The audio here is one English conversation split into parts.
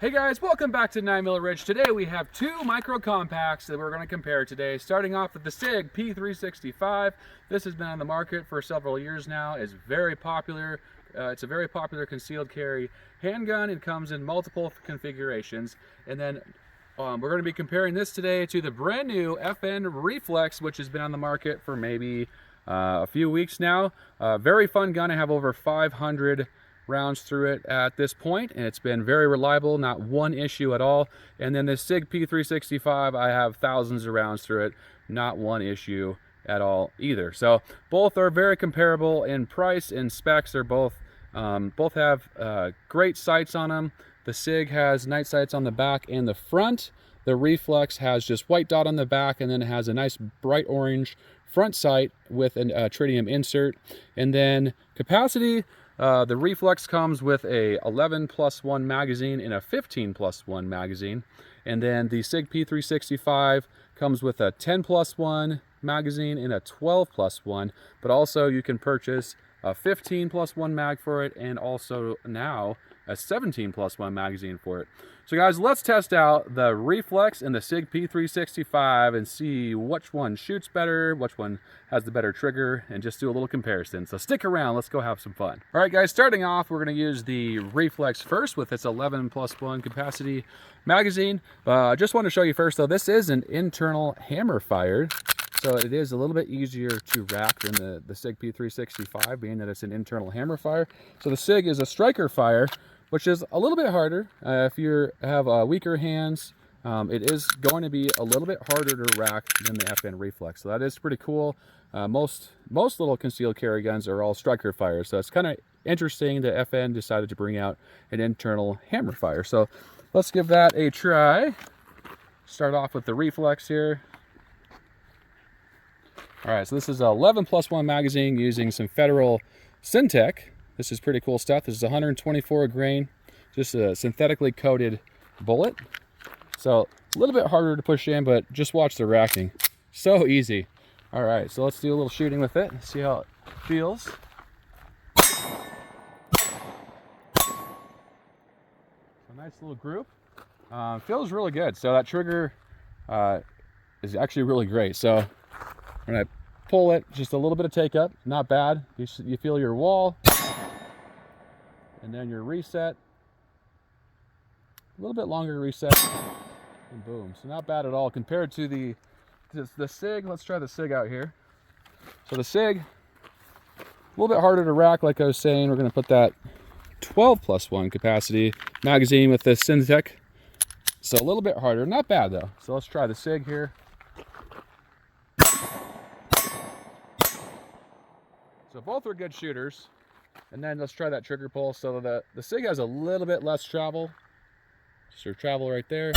Hey guys, welcome back to 9mm Ridge. Today we have two micro compacts that we're going to compare today. Starting off with the Sig P365. This has been on the market for several years now. It's very popular. It's a very popular concealed carry handgun. It comes in multiple configurations. And then we're going to be comparing this today to the brand new FN REFLEX, which has been on the market for maybe a few weeks now. Very fun gun. I have over 500 rounds through it at this point, and it's been very reliable, not one issue at all. And then the Sig P365, I have thousands of rounds through it, not one issue at all either. So both are very comparable in price and specs. They're both have great sights on them. The Sig has night sights on the back and the front. The Reflex has just white dot on the back, and then it has a nice bright orange front sight with a tritium insert. And then capacity, the Reflex comes with a 11+1 magazine and a 15+1 magazine. And then the Sig P365 comes with a 10+1 magazine and a 12+1. But also you can purchase a 15+1 mag for it, and also now a 17+1 magazine for it. So guys, let's test out the Reflex and the Sig P365 and see which one shoots better, which one has the better trigger, and just do a little comparison. So stick around, let's go have some fun. All right guys, starting off, we're gonna use the Reflex first with its 11+1 capacity magazine. I just want to show you first though, this is an internal hammer fired. So it is a little bit easier to rack than the Sig P365, being that it's an internal hammer fire. So the Sig is a striker fire, which is a little bit harder. If you have weaker hands, it is going to be a little bit harder to rack than the FN Reflex. So that is pretty cool. Most little concealed carry guns are all striker fires. So it's kind of interesting that FN decided to bring out an internal hammer fire. So let's give that a try. Start off with the Reflex here. All right, so this is a 11+1 magazine using some Federal Syntech. This is pretty cool stuff. This is 124 grain, just a synthetically coated bullet. So a little bit harder to push in, but just watch the racking. So easy. All right, so let's do a little shooting with it and see how it feels. A nice little group. Feels really good. So that trigger is actually really great. So when I pull it, just a little bit of take up, not bad. You feel your wall, and then your reset, a little bit longer reset, and boom. So not bad at all compared to the Sig. Let's try the Sig out here. So the Sig, a little bit harder to rack, like I was saying. We're going to put that 12+1 capacity magazine with the Syntech. So a little bit harder, not bad though. So let's try the Sig here. So both are good shooters. And then let's try that trigger pull. So the Sig has a little bit less travel. Just your travel right there.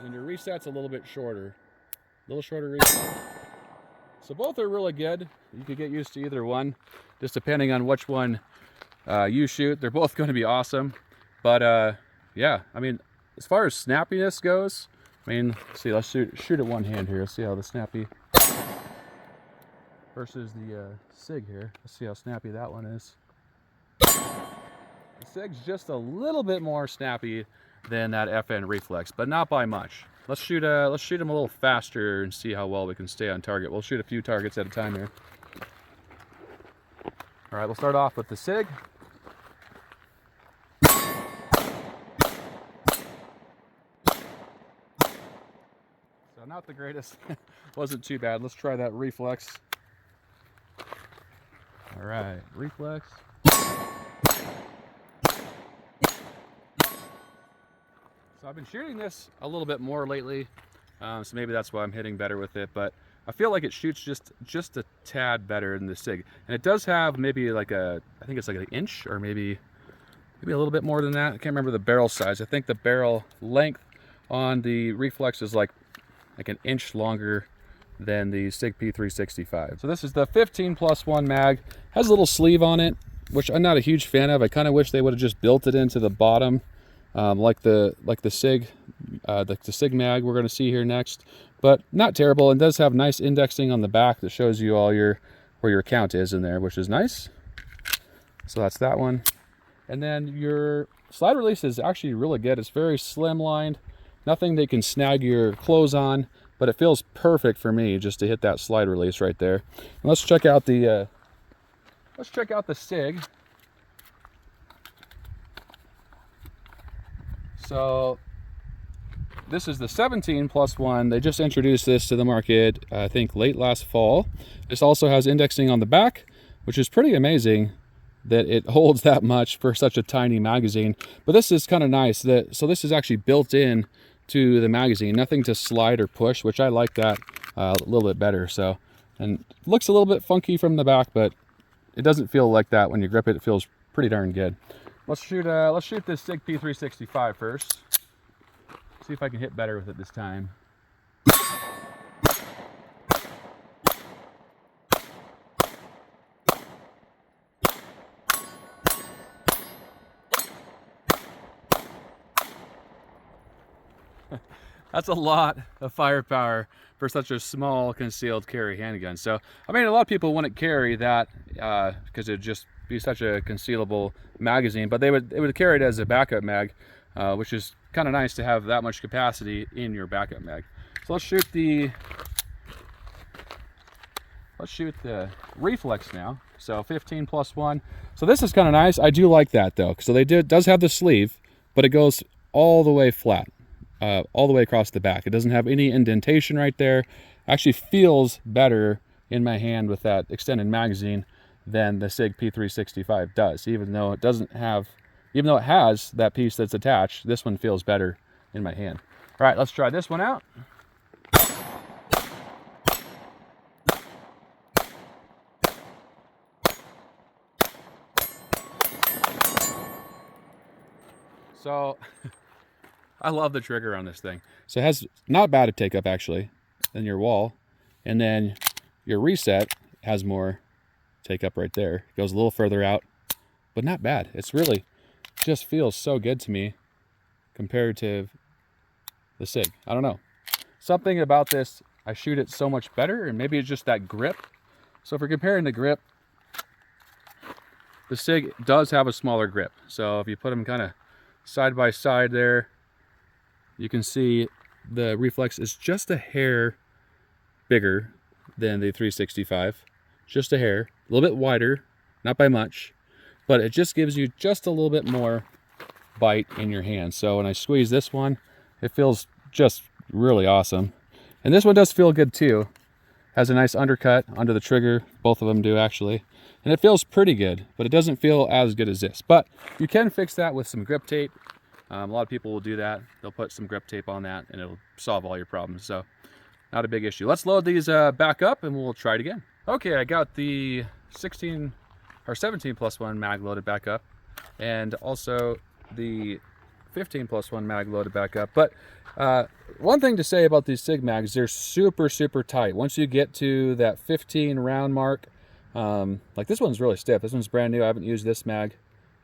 And your reset's a little bit shorter. A little shorter reset. So both are really good. You could get used to either one, just depending on which one you shoot. They're both going to be awesome. But yeah, I mean, as far as snappiness goes, I mean, see, let's shoot at one hand here. Let's see how the snappy versus the Sig here. Let's see how snappy that one is. The Sig's just a little bit more snappy than that FN Reflex, but not by much. Let's shoot them a little faster and see how well we can stay on target. We'll shoot a few targets at a time here. All right, we'll start off with the Sig. So not the greatest. Wasn't too bad. Let's try that Reflex. All right, Reflex. So I've been shooting this a little bit more lately, so maybe that's why I'm hitting better with it, but I feel like it shoots just a tad better than the Sig. And it does have maybe like I think it's like an inch or maybe a little bit more than that. I can't remember the barrel size. I think the barrel length on the Reflex is like an inch longer than the Sig P365. So this is the 15+1 mag. Has a little sleeve on it, which I'm not a huge fan of. I kind of wish they would have just built it into the bottom, like the Sig, the Sig mag we're going to see here next. But not terrible. It does have nice indexing on the back that shows you all where your count is in there, which is nice. So that's that one. And then your slide release is actually really good. It's very slimlined, nothing that can snag your clothes on, but it feels perfect for me just to hit that slide release right there. And let's check out the Sig. So this is the 17+1. They just introduced this to the market, I think late last fall. This also has indexing on the back, which is pretty amazing that it holds that much for such a tiny magazine. But this is kind of nice. So this is actually built in to the magazine, nothing to slide or push, which I like that a little bit better. So, and it looks a little bit funky from the back, but it doesn't feel like that when you grip it. It feels pretty darn good. Let's shoot this Sig P365 first. See if I can hit better with it this time. That's a lot of firepower for such a small concealed carry handgun. So, I mean, a lot of people wouldn't carry that because it'd just be such a concealable magazine, but they would carry it as a backup mag, which is kind of nice to have that much capacity in your backup mag. So let's shoot the Reflex now. So 15+1. So this is kind of nice. I do like that though. So it does have the sleeve, but it goes all the way flat. All the way across the back. It doesn't have any indentation right there. Actually feels better in my hand with that extended magazine than the Sig P365 does. Even though it has that piece that's attached, this one feels better in my hand. All right, let's try this one out. So I love the trigger on this thing. So it has not bad to take up actually than your wall. And then your reset has more take up right there. It goes a little further out, but not bad. It's really just feels so good to me compared to the Sig. I don't know. Something about this, I shoot it so much better, and maybe it's just that grip. So if we're comparing the grip, the Sig does have a smaller grip. So if you put them kind of side by side there, you can see the Reflex is just a hair bigger than the 365. Just a hair, a little bit wider, not by much, but it just gives you just a little bit more bite in your hand. So when I squeeze this one, it feels just really awesome. And this one does feel good too. Has a nice undercut under the trigger. Both of them do actually. And it feels pretty good, but it doesn't feel as good as this. But you can fix that with some grip tape. A lot of people will do that. They'll put some grip tape on that and it'll solve all your problems. So not a big issue. Let's load these back up and we'll try it again. Okay, I got the 17+1 mag loaded back up, and also the 15+1 mag loaded back up. But one thing to say about these Sig mags, they're super tight. Once you get to that 15 round mark, like this one's really stiff. This one's brand new. I haven't used this mag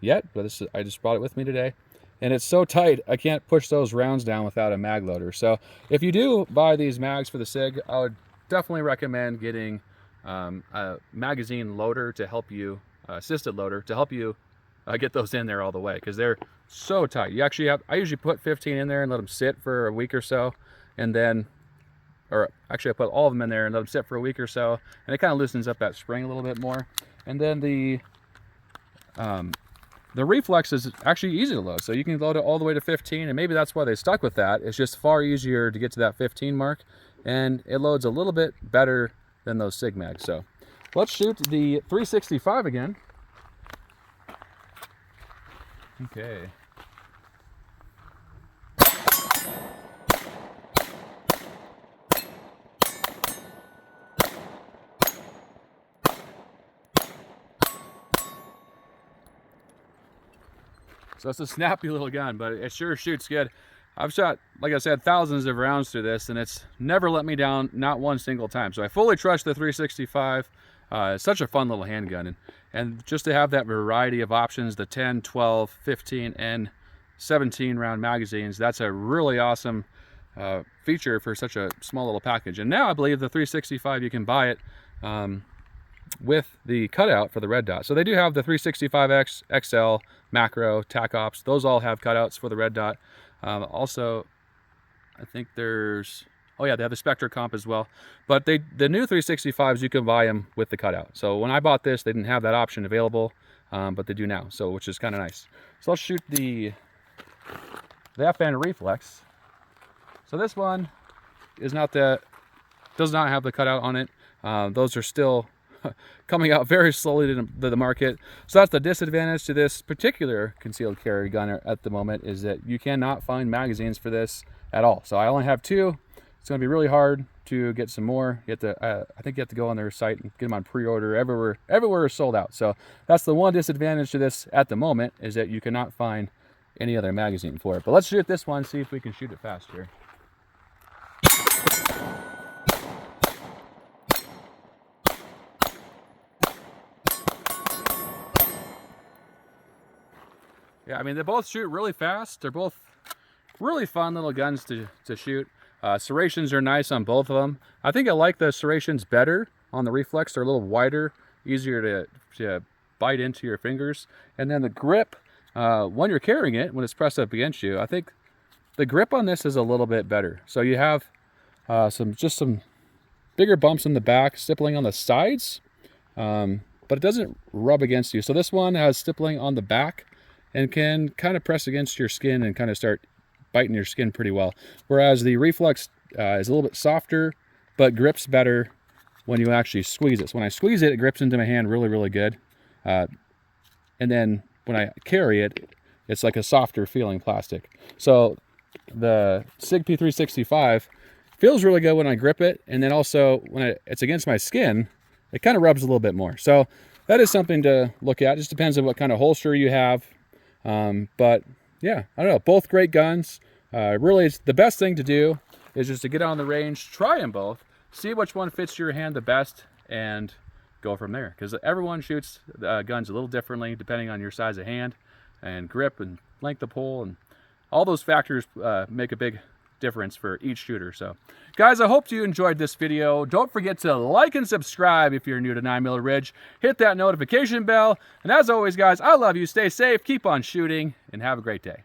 yet, but I just brought it with me today. And it's so tight, I can't push those rounds down without a mag loader. So if you do buy these mags for the Sig, I would definitely recommend getting a magazine loader to help you, assisted loader to help you get those in there all the way, because they're so tight. You actually have, I usually put 15 in there and let them sit for a week or so, and then, or actually I put all of them in there and let them sit for a week or so, and it kind of loosens up that spring a little bit more. And then the Reflex is actually easy to load, so you can load it all the way to 15, and maybe that's why they stuck with that. It's just far easier to get to that 15 mark, and it loads a little bit better than those Sig mags. So let's shoot the 365 again. Okay. So it's a snappy little gun, but it sure shoots good. I've shot, like I said, thousands of rounds through this, and it's never let me down, not one single time. So I fully trust the 365. It's such a fun little handgun, and just to have that variety of options, the 10, 12, 15, and 17 round magazines, that's a really awesome feature for such a small little package. And now I believe the 365, you can buy it with the cutout for the red dot. So they do have the 365X, XL, macro, TAC ops. Those all have cutouts for the red dot. Also, I think there's, oh yeah, they have the Spectra comp as well. But the new 365s, you can buy them with the cutout. So when I bought this, they didn't have that option available, but they do now, so which is kind of nice. So let's shoot the FN Reflex. So this one is not does not have the cutout on it. Those are still coming out very slowly to the market. So that's the disadvantage to this particular concealed carry gun at the moment, is that you cannot find magazines for this at all. So I only have 2. It's going to be really hard to get some more. You have to, I think you have to go on their site and get them on pre-order. Everywhere is sold out. So that's the one disadvantage to this at the moment, is that you cannot find any other magazine for it. But let's shoot this one, see if we can shoot it faster. Yeah, I mean, they both shoot really fast. They're both really fun little guns to shoot. Serrations are nice on both of them. I think I like the serrations better on the Reflex. They're a little wider, easier to bite into your fingers. And then the grip, when you're carrying it, when it's pressed up against you, I think the grip on this is a little bit better. So you have some bigger bumps in the back, stippling on the sides, but it doesn't rub against you. So this one has stippling on the back and can kind of press against your skin and kind of start biting your skin pretty well. Whereas the Reflex is a little bit softer, but grips better when you actually squeeze it. So when I squeeze it, it grips into my hand really, really good. And then when I carry it, it's like a softer feeling plastic. So the Sig P365 feels really good when I grip it. And then also when it's against my skin, it kind of rubs a little bit more. So that is something to look at. It just depends on what kind of holster you have. But yeah, I don't know, both great guns. Really, it's the best thing to do is just to get on the range, try them both, see which one fits your hand the best, and go from there. Because everyone shoots guns a little differently depending on your size of hand and grip and length of pull, and all those factors make a big difference for each shooter. So guys, I hope you enjoyed this video. Don't forget to like and subscribe if you're new to 9mm Ridge. Hit that notification bell, and as always guys, I love you. Stay safe, keep on shooting, and have a great day.